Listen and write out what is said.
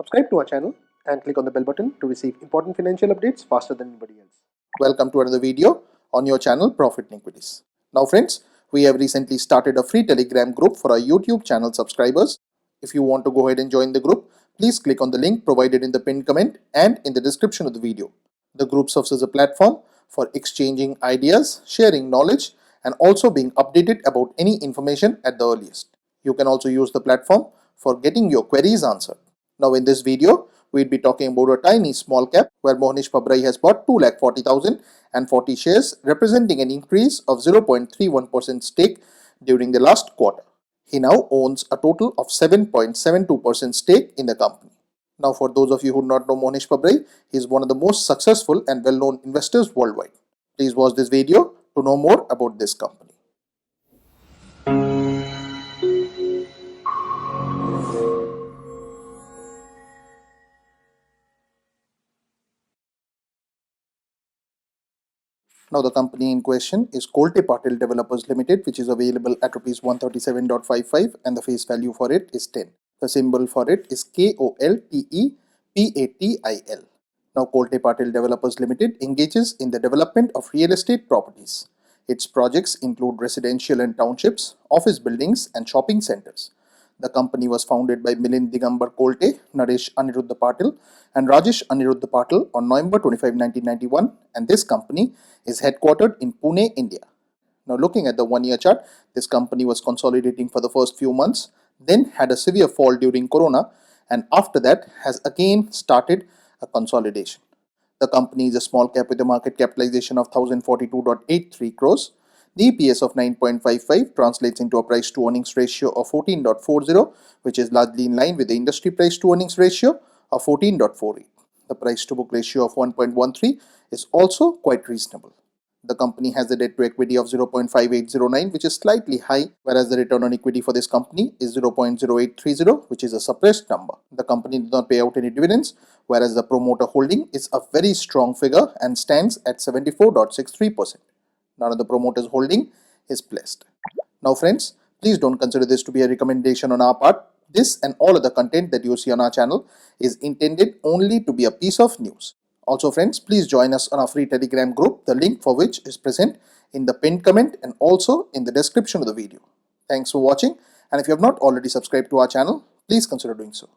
Subscribe to our channel and click on the bell button to receive important financial updates faster than anybody else. Welcome to another video on your channel Profit and Equities. Now friends, we have recently started a free Telegram group for our YouTube channel subscribers. If you want to go ahead and join the group, please click on the link provided in the pinned comment and in the description of the video. The group serves as a platform for exchanging ideas, sharing knowledge, and also being updated about any information at the earliest. You can also use the platform for getting your queries answered. Now in this video, we'll be talking about a tiny small cap where Mohnish Pabrai has bought 2,40,040 shares, representing an increase of 0.31% stake during the last quarter. He now owns a total of 7.72% stake in the company. Now for those of you who do not know Mohnish Pabrai, he is one of the most successful and well-known investors worldwide. Please watch this video to know more about this company. Now the company in question is Kolte-Patil Developers Limited, which is available at Rs 137.55 and the face value for it is 10. The symbol for it is KOLTEPATIL. Now Kolte-Patil Developers Limited engages in the development of real estate properties. Its projects include residential and townships, office buildings and shopping centers. The company was founded by Milind Digambar Kolte, Naresh Aniruddha Patil and Rajesh Aniruddha Patil on November 25, 1991, and this company is headquartered in Pune, India. Now looking at the one-year chart, this company was consolidating for the first few months, then had a severe fall during Corona, and after that has again started a consolidation. The company is a small cap with a market capitalization of 1042.83 crores. The EPS of 9.55 translates into a price to earnings ratio of 14.40, which is largely in line with the industry price to earnings ratio of 14.48. The price to book ratio of 1.13 is also quite reasonable. The company has a debt to equity of 0.5809, which is slightly high, whereas the return on equity for this company is 0.0830, which is a suppressed number. The company did not pay out any dividends, whereas the promoter holding is a very strong figure and stands at 74.63%. None of the promoters holding is placed. Now friends, please don't consider this to be a recommendation on our part. This and all other content that you see on our channel is intended only to be a piece of news. Also friends, please join us on our free Telegram group, the link for which is present in the pinned comment and also in the description of the video. Thanks for watching, and if you have not already subscribed to our channel, please consider doing so.